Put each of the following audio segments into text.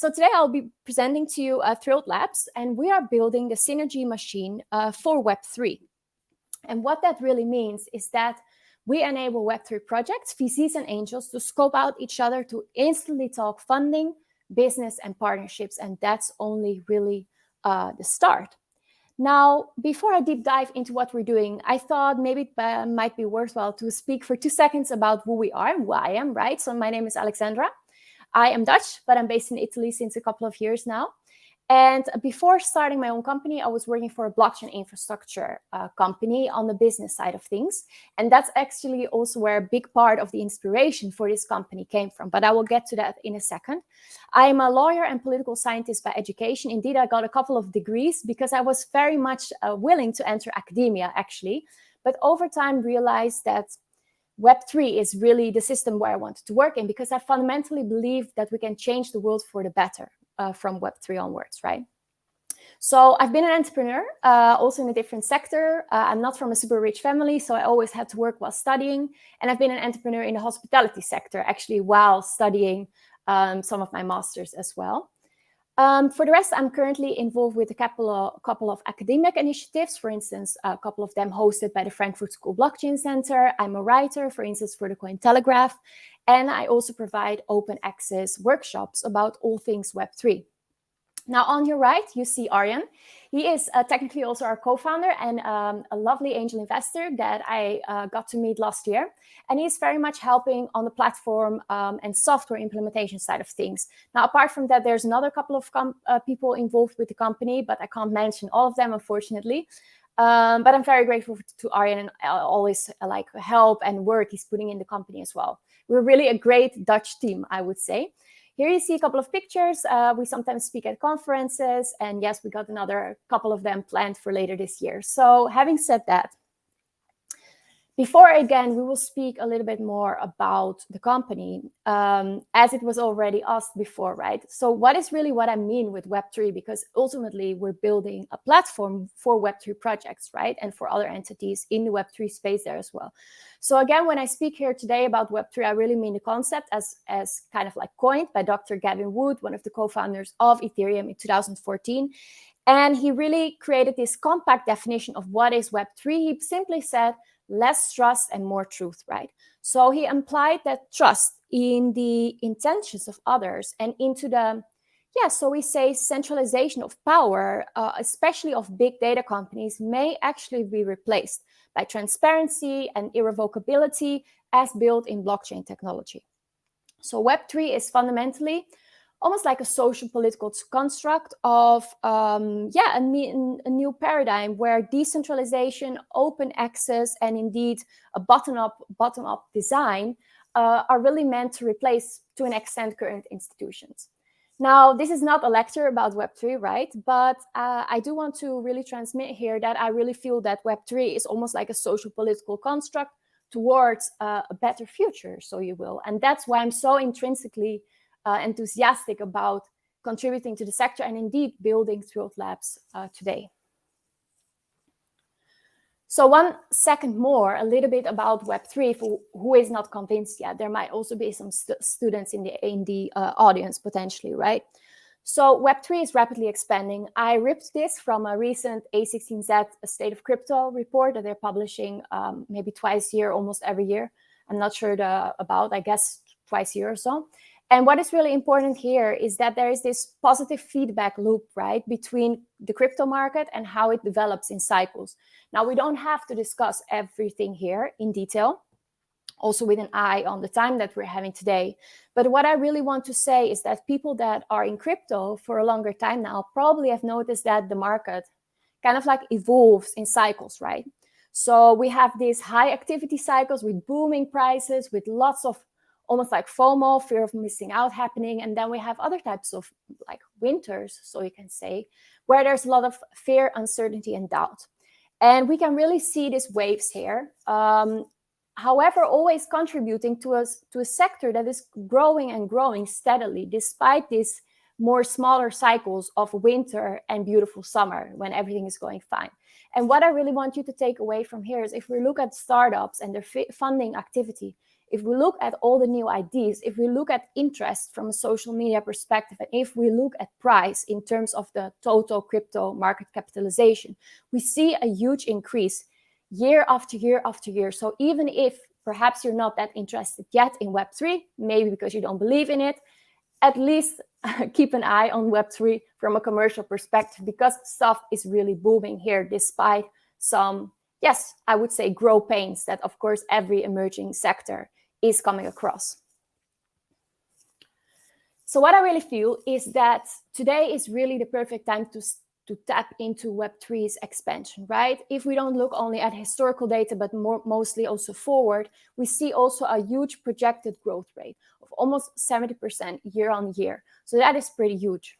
So today I'll be presenting to you Thrilled Labs, and we are building the synergy machine for Web3. And what that really means is that we enable Web3 projects, VCs and angels, to scope out each other to instantly talk funding, business, and partnerships. And that's only really the start. Now, before I deep dive into what we're doing, I thought maybe it might be worthwhile to speak for 2 seconds about who we are and who I am, right? So my name is Alexandra. I am Dutch, but I'm based in Italy since a couple of years now. And before starting my own company, I was working for a blockchain infrastructure company on the business side of things. And that's actually also where a big part of the inspiration for this company came from. But I will get to that in a second. I am a lawyer and political scientist by education. Indeed, I got a couple of degrees because I was very much willing to enter academia, actually. But over time, realized that Web3 is really the system where I wanted to work in, because I fundamentally believe that we can change the world for the better. From Web3 onwards, right? So I've been an entrepreneur, also in a different sector. I'm not from a super rich family, so I always had to work while studying. And I've been an entrepreneur in the hospitality sector, actually, while studying some of my masters as well. For the rest, I'm currently involved with a couple of academic initiatives, for instance, a couple of them hosted by the Frankfurt School Blockchain Center. I'm a writer, for instance, for the Cointelegraph. And I also provide open access workshops about all things Web3. Now, on your right, you see Arjan. He is technically also our co-founder and a lovely angel investor that I got to meet last year. And he's very much helping on the platform and software implementation side of things. Now, apart from that, there's another couple of people involved with the company, but I can't mention all of them, unfortunately. But I'm very grateful to Arjan and always like help and work he's putting in the company as well. We're really a great Dutch team, I would say. Here you see a couple of pictures. We sometimes speak at conferences. And yes, we got another couple of them planned for later this year. So having said that, before again, we will speak a little bit more about the company, as it was already asked before, right? So what is really what I mean with Web3? Because ultimately, we're building a platform for Web3 projects, right? And for other entities in the Web3 space there as well. So again, when I speak here today about Web3, I really mean the concept as kind of like coined by Dr. Gavin Wood, one of the co-founders of Ethereum in 2014. And he really created this compact definition of what is Web3. He simply said, less trust and more truth, right? So he implied that trust in the intentions of others and into the, so we say centralization of power, especially of big data companies, may actually be replaced by transparency and irrevocability as built in blockchain technology. So Web3 is fundamentally almost like a social political construct of a new paradigm where decentralization, open access, and indeed a bottom-up design are really meant to replace, to an extent, current institutions. Now, this is not a lecture about Web3, right? But I do want to really transmit here that I really feel that Web3 is almost like a social political construct towards a better future, so you will. And that's why I'm so intrinsically enthusiastic about contributing to the sector and indeed building Thrilled Labs today. So 1 second more, a little bit about Web3 for who is not convinced yet. There might also be some students in the audience potentially, right? So Web3 is rapidly expanding. I ripped this from a recent A16Z State of Crypto report that they're publishing maybe twice a year, almost every year. I'm not sure about, I guess, twice a year or so. And what is really important here is that there is this positive feedback loop, right, between the crypto market and how it develops in cycles. Now, we don't have to discuss everything here in detail, also with an eye on the time that we're having today. But what I really want to say is that people that are in crypto for a longer time now probably have noticed that the market kind of like evolves in cycles, right? So we have these high activity cycles with booming prices, with lots of almost like FOMO, fear of missing out happening. And then we have other types of like winters, so you can say, where there's a lot of fear, uncertainty, and doubt. And we can really see these waves here. However, always contributing to a sector that is growing and growing steadily, despite these more smaller cycles of winter and beautiful summer when everything is going fine. And what I really want you to take away from here is if we look at startups and their funding activity, if we look at all the new ideas, if we look at interest from a social media perspective, and if we look at price in terms of the total crypto market capitalization, we see a huge increase year after year after year. So even if perhaps you're not that interested yet in Web3, maybe because you don't believe in it, at least keep an eye on Web3 from a commercial perspective, because stuff is really booming here despite some, yes, I would say grow pains that, of course, every emerging sector is coming across. So what I really feel is that today is really the perfect time to tap into Web3's expansion, right? If we don't look only at historical data, but mostly also forward, we see also a huge projected growth rate of almost 70% year on year. So that is pretty huge.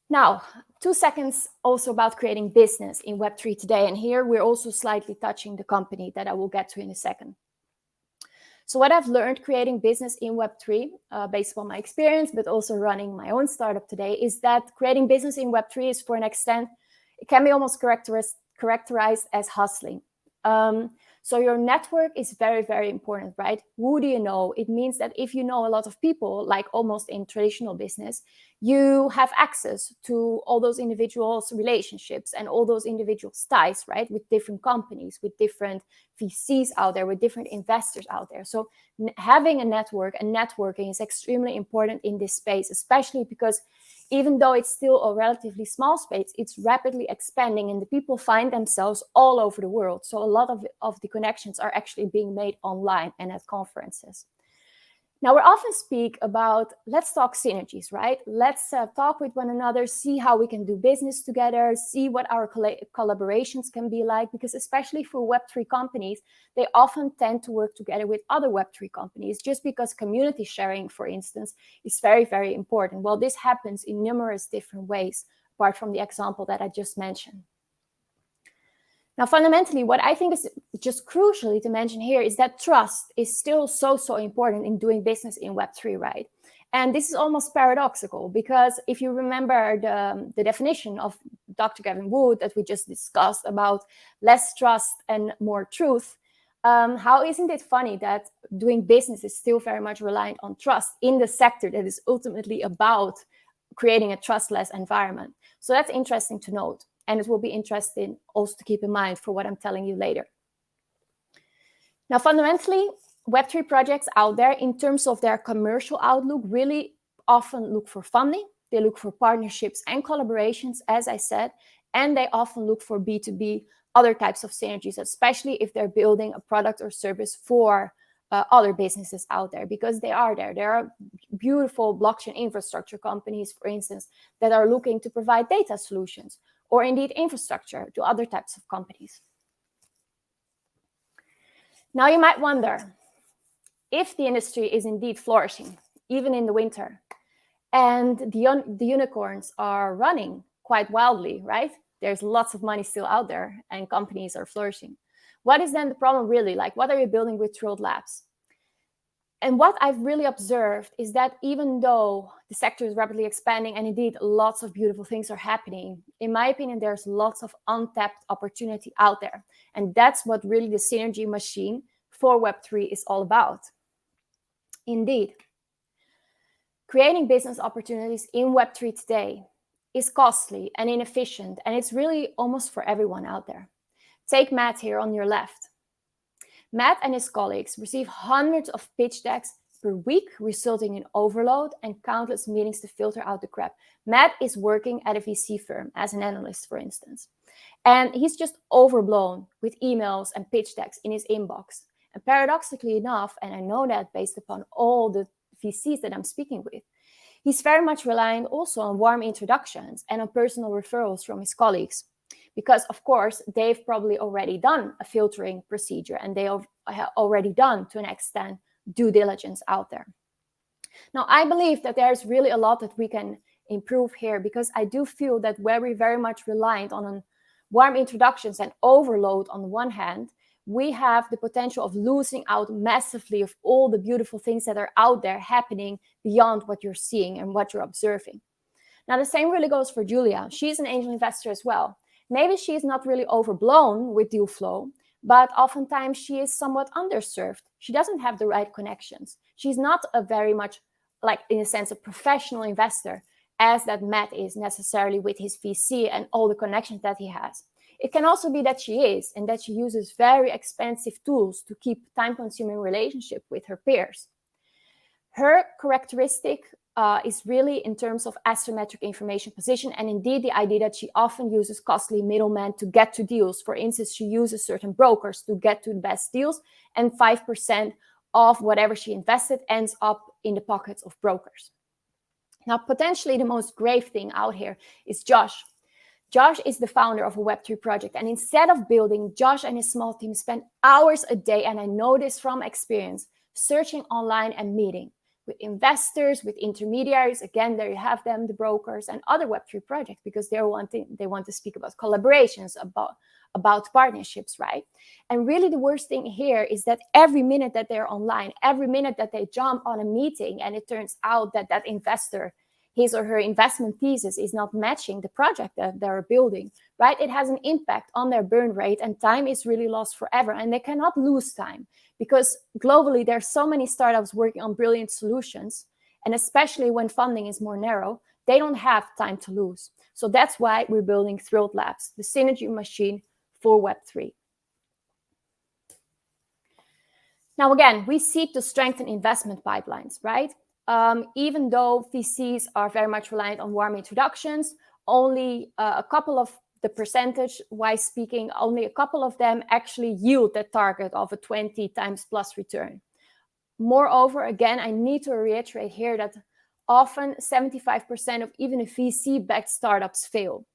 Now, 2 seconds also about creating business in Web3 today. And here we're also slightly touching the company that I will get to in a second. So what I've learned creating business in Web3, based on my experience, but also running my own startup today, is that creating business in Web3 is, for an extent, it can be almost characterized as hustling. So your network is very, very important, right? Who do you know? It means that if you know a lot of people, like almost in traditional business, you have access to all those individuals' relationships and all those individuals' ties, right? With different companies, with different VCs out there, with different investors out there. So having a network and networking is extremely important in this space, especially because even though it's still a relatively small space, it's rapidly expanding and the people find themselves all over the world. So a lot of the connections are actually being made online and at conferences. Now, we often speak about, let's talk synergies, right? Let's talk with one another, see how we can do business together, see what our collaborations can be like, because especially for Web3 companies, they often tend to work together with other Web3 companies just because community sharing, for instance, is very, very important. Well, this happens in numerous different ways, apart from the example that I just mentioned. Now, fundamentally, what I think is just crucially to mention here is that trust is still so important in doing business in Web3, right? And this is almost paradoxical, because if you remember the definition of Dr. Gavin Wood that we just discussed about less trust and more truth, how isn't it funny that doing business is still very much reliant on trust in the sector that is ultimately about creating a trustless environment? So that's interesting to note. And it will be interesting also to keep in mind for what I'm telling you later. Now, fundamentally, Web3 projects out there, in terms of their commercial outlook, really often look for funding. They look for partnerships and collaborations, as I said, and they often look for B2B, other types of synergies, especially if they're building a product or service for other businesses out there, because they are there. There are beautiful blockchain infrastructure companies, for instance, that are looking to provide data solutions, or indeed infrastructure to other types of companies. Now you might wonder if the industry is indeed flourishing, even in the winter, and the unicorns are running quite wildly, right? There's lots of money still out there and companies are flourishing. What is then the problem really? Like, what are you building with Thrilled Labs? And what I've really observed is that even though the sector is rapidly expanding and indeed lots of beautiful things are happening, in my opinion, there's lots of untapped opportunity out there. And that's what really the synergy machine for Web3 is all about. Indeed, creating business opportunities in Web3 today is costly and inefficient, and it's really almost for everyone out there. Take Matt here on your left. Matt and his colleagues receive hundreds of pitch decks per week, resulting in overload and countless meetings to filter out the crap. Matt is working at a VC firm as an analyst, for instance, and he's just overblown with emails and pitch decks in his inbox. And paradoxically enough, and I know that based upon all the VCs that I'm speaking with, he's very much relying also on warm introductions and on personal referrals from his colleagues. Because, of course, they've probably already done a filtering procedure and they have already done, to an extent, due diligence out there. Now, I believe that there's really a lot that we can improve here, because I do feel that where we're very much reliant on warm introductions and overload on the one hand, we have the potential of losing out massively of all the beautiful things that are out there happening beyond what you're seeing and what you're observing. Now, the same really goes for Julia. She's an angel investor as well. Maybe she's not really overblown with deal flow, but oftentimes she is somewhat underserved. She doesn't have the right connections. She's not a very much, like in a sense, a professional investor, as that Matt is necessarily with his VC and all the connections that he has. It can also be that she is, and that she uses very expensive tools to keep time-consuming relationship with her peers. Her characteristic is really in terms of asymmetric information position, and indeed the idea that she often uses costly middlemen to get to deals. For instance, she uses certain brokers to get to the best deals, and 5% of whatever she invested ends up in the pockets of brokers. Now, potentially the most grave thing out here is Josh. Josh is the founder of a Web3 project, and instead of building, Josh and his small team spend hours a day, and I know this from experience, searching online and meeting with investors, with intermediaries. Again, there you have them, the brokers and other Web3 projects, because they want to speak about collaborations, about partnerships, right? And really the worst thing here is that every minute that they're online, every minute that they jump on a meeting and it turns out that that investor, his or her investment thesis is not matching the project that they're building, right? It has an impact on their burn rate, and time is really lost forever, and they cannot lose time because globally there's so many startups working on brilliant solutions, and especially when funding is more narrow, they don't have time to lose. So that's why we're building Thrilled Labs, the synergy machine for Web3. Now, again, we seek to strengthen investment pipelines, right? Even though VCs are very much reliant on warm introductions, only a couple of the percentage-wise speaking, only a couple of them actually yield the target of a 20 times plus return. Moreover, again, I need to reiterate here that often 75% of even a VC-backed startups fail.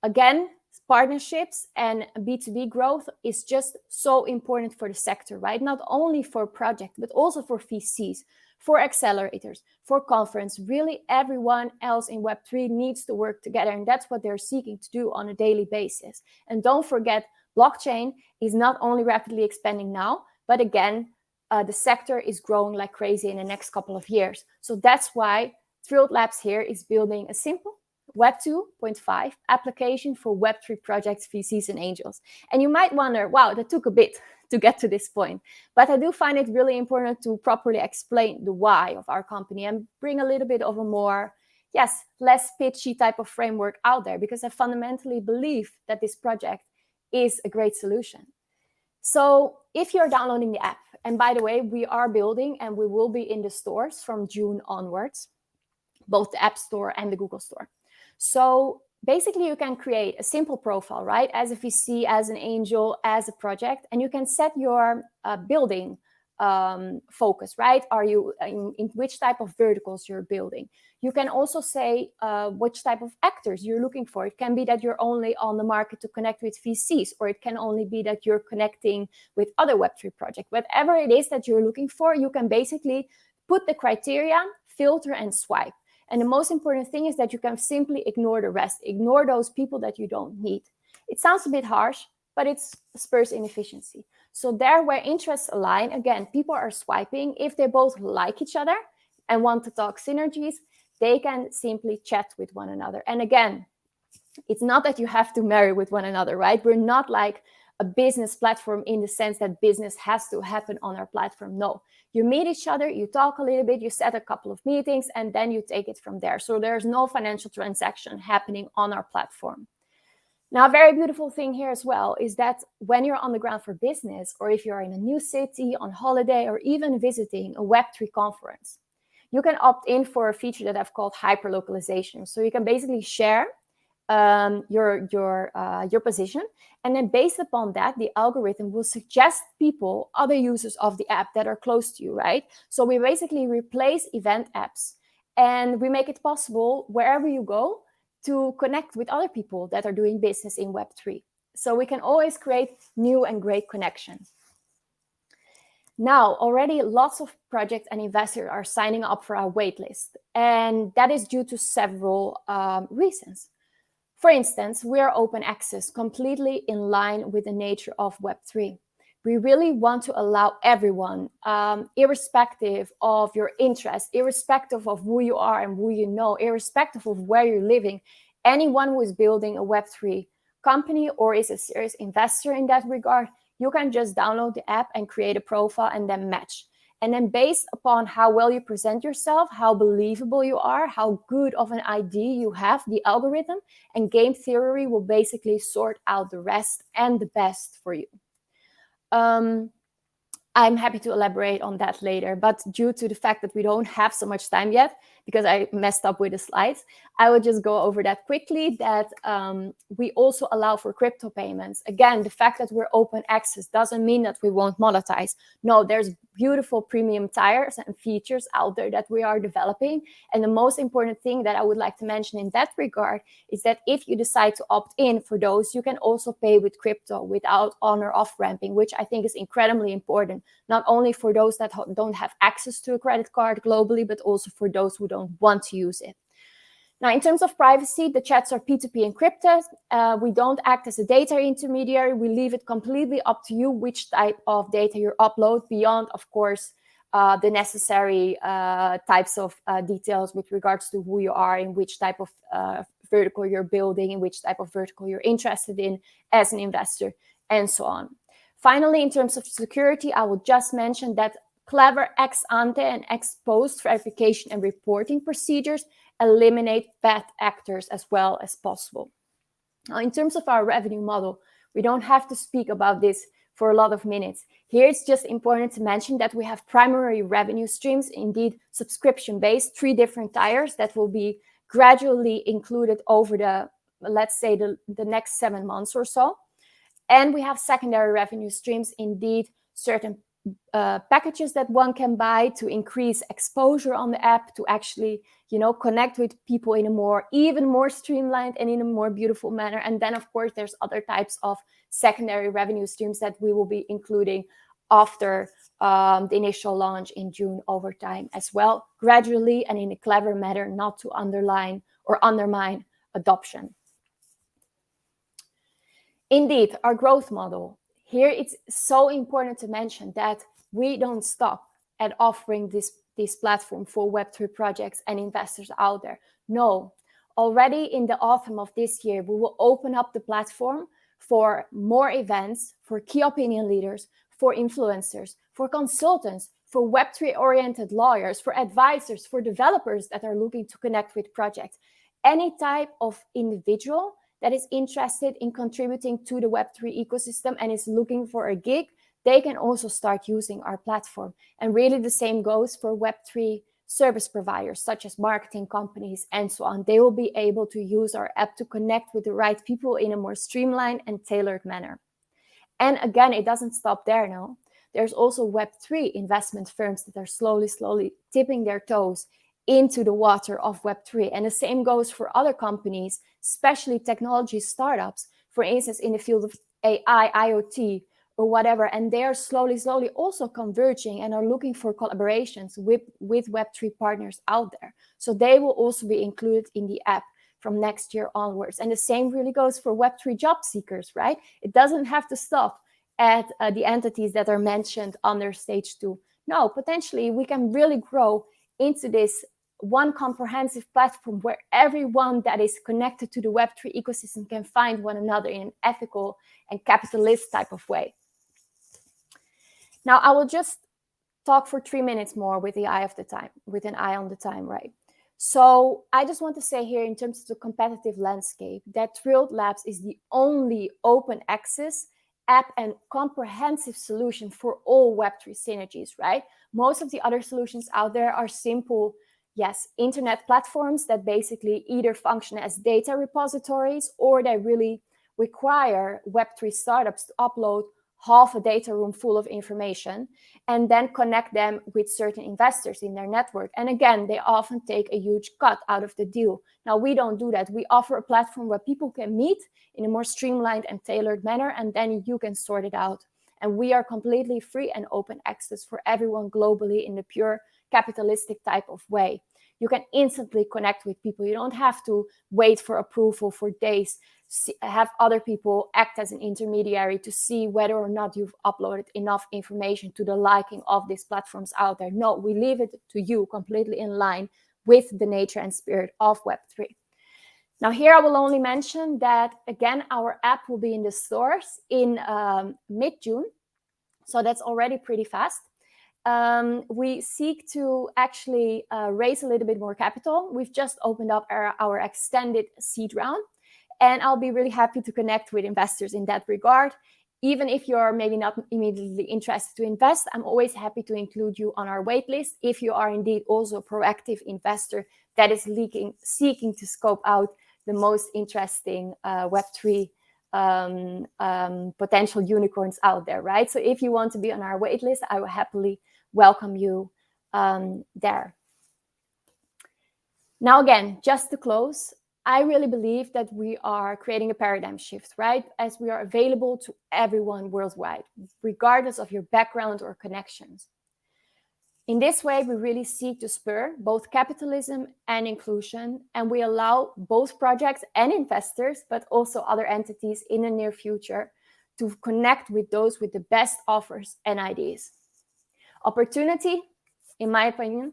Again, partnerships and B2B growth is just so important for the sector, right? Not only for projects, but also for VCs, for accelerators, for conference. Really, everyone else in Web3 needs to work together, and that's what they're seeking to do on a daily basis. And don't forget, blockchain is not only rapidly expanding now, but again, the sector is growing like crazy in the next couple of years. So that's why Thrilled Labs here is building a simple Web 2.5 application for Web3 projects, VCs, and angels. And you might wonder, wow, that took a bit to get to this point. But I do find it really important to properly explain the why of our company and bring a little bit of a more, less pitchy type of framework out there, because I fundamentally believe that this project is a great solution. So if you're downloading the app, and by the way, we are building and we will be in the stores from June onwards, both the App Store and the Google Store. So basically, you can create a simple profile, right? As a VC, as an angel, as a project, and you can set your building focus, right? Are you in which type of verticals you're building? You can also say which type of actors you're looking for. It can be that you're only on the market to connect with VCs, or it can only be that you're connecting with other Web3 projects. Whatever it is that you're looking for, you can basically put the criteria, filter, and swipe. And the most important thing is that you can simply ignore the rest. Ignore those people that you don't need. It sounds a bit harsh, but it spurs inefficiency. So there where interests align, again, people are swiping. If they both like each other and want to talk synergies, they can simply chat with one another. And again, it's not that you have to marry with one another, right? We're not like a business platform in the sense that business has to happen on our platform. No, you meet each other, you talk a little bit, you set a couple of meetings, and then you take it from there. So there's no financial transaction happening on our platform. Now, a very beautiful thing here as well is that when you're on the ground for business, or if you're in a new city, on holiday, or even visiting a Web3 conference, you can opt in for a feature that I've called hyperlocalization. So you can basically share your position, and then based upon that, the algorithm will suggest people, other users of the app that are close to you, right? So we basically replace event apps, and we make it possible wherever you go to connect with other people that are doing business in Web3. So we can always create new and great connections. Now, already lots of projects and investors are signing up for our waitlist, and that is due to several reasons. For instance, we are open access, completely in line with the nature of Web3. We really want to allow everyone, irrespective of your interest, irrespective of who you are and who you know, irrespective of where you're living, anyone who is building a Web3 company or is a serious investor in that regard, you can just download the app and create a profile and then match. And then based upon how well you present yourself, how believable you are, how good of an idea you have, the algorithm and game theory will basically sort out the rest and the best for you. I'm happy to elaborate on that later, but due to the fact that we don't have so much time yet, because I messed up with the slides, I will just go over that quickly, that we also allow for crypto payments. Again, the fact that we're open access doesn't mean that we won't monetize. No, there's beautiful premium tiers and features out there that we are developing. And the most important thing that I would like to mention in that regard is that if you decide to opt in for those, you can also pay with crypto without on or off ramping, which I think is incredibly important, not only for those that don't have access to a credit card globally, but also for those who don't want to use it. Now, in terms of privacy, the chats are P2P encrypted. We don't act as a data intermediary. We leave it completely up to you which type of data you upload beyond, of course, the necessary types of details with regards to who you are, in which type of vertical you're building, in which type of vertical you're interested in as an investor, and so on. Finally, in terms of security, I will just mention that clever ex ante and ex post verification and reporting procedures eliminate bad actors as well as possible. Now, in terms of our revenue model, we don't have to speak about this for a lot of minutes. Here, it's just important to mention that we have primary revenue streams, indeed subscription-based, 3 different tiers that will be gradually included over the, let's say, the next 7 months or so. And we have secondary revenue streams, indeed, certain packages that one can buy to increase exposure on the app, to actually, connect with people in a even more streamlined and in a more beautiful manner. And then, of course, there's other types of secondary revenue streams that we will be including after the initial launch in June over time as well, gradually and in a clever manner, not to underline or undermine adoption. Indeed, our growth model. Here, it's so important to mention that we don't stop at offering this platform for Web3 projects and investors out there. No, already in the autumn of this year, we will open up the platform for more events, for key opinion leaders, for influencers, for consultants, for Web3-oriented lawyers, for advisors, for developers that are looking to connect with projects. Any type of individual that is interested in contributing to the Web3 ecosystem and is looking for a gig, they can also start using our platform. And really the same goes for Web3 service providers, such as marketing companies and so on. They will be able to use our app to connect with the right people in a more streamlined and tailored manner. And again, it doesn't stop there, no. There's also Web3 investment firms that are slowly tipping their toes into the water of Web3. And the same goes for other companies, especially technology startups, for instance, in the field of AI, IoT, or whatever. And they are slowly also converging and are looking for collaborations with Web3 partners out there. So they will also be included in the app from next year onwards. And the same really goes for Web3 job seekers, right? It doesn't have to stop at the entities that are mentioned under stage 2. No, potentially we can really grow into this one comprehensive platform where everyone that is connected to the Web3 ecosystem can find one another in an ethical and capitalist type of way. Now, I will just talk for 3 minutes more with an eye on the time, right? So I just want to say here, in terms of the competitive landscape, that Thrilled Labs is the only open access app and comprehensive solution for all Web3 synergies, right? Most of the other solutions out there are simple, yes, internet platforms that basically either function as data repositories, or they really require Web3 startups to upload half a data room full of information and then connect them with certain investors in their network. And again, they often take a huge cut out of the deal. Now, we don't do that. We offer a platform where people can meet in a more streamlined and tailored manner, and then you can sort it out. And we are completely free and open access for everyone globally in the pure capitalistic type of way. You can instantly connect with people. You don't have to wait for approval for days, have other people act as an intermediary to see whether or not you've uploaded enough information to the liking of these platforms out there. No, we leave it to you, completely in line with the nature and spirit of Web3. Now here I will only mention that, again, our app will be in the stores in mid-June. So that's already pretty fast. We seek to actually raise a little bit more capital. We've just opened up our extended seed round, and I'll be really happy to connect with investors in that regard. Even if you're maybe not immediately interested to invest, I'm always happy to include you on our waitlist if you are indeed also a proactive investor that is seeking to scope out the most interesting Web3 potential unicorns out there, right? So if you want to be on our waitlist, I will happily welcome you there. Now, again, just to close, I really believe that we are creating a paradigm shift, right? As we are available to everyone worldwide, regardless of your background or connections. In this way, we really seek to spur both capitalism and inclusion, and we allow both projects and investors, but also other entities in the near future, to connect with those with the best offers and ideas. Opportunity, in my opinion,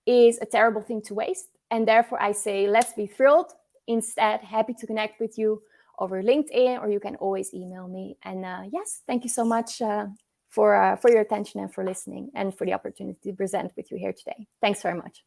is a terrible thing to waste, and therefore I say, let's be thrilled. Instead, happy to connect with you over LinkedIn, or you can always email me. And yes, thank you so much for your attention and for listening and for the opportunity to present with you here today. Thanks very much.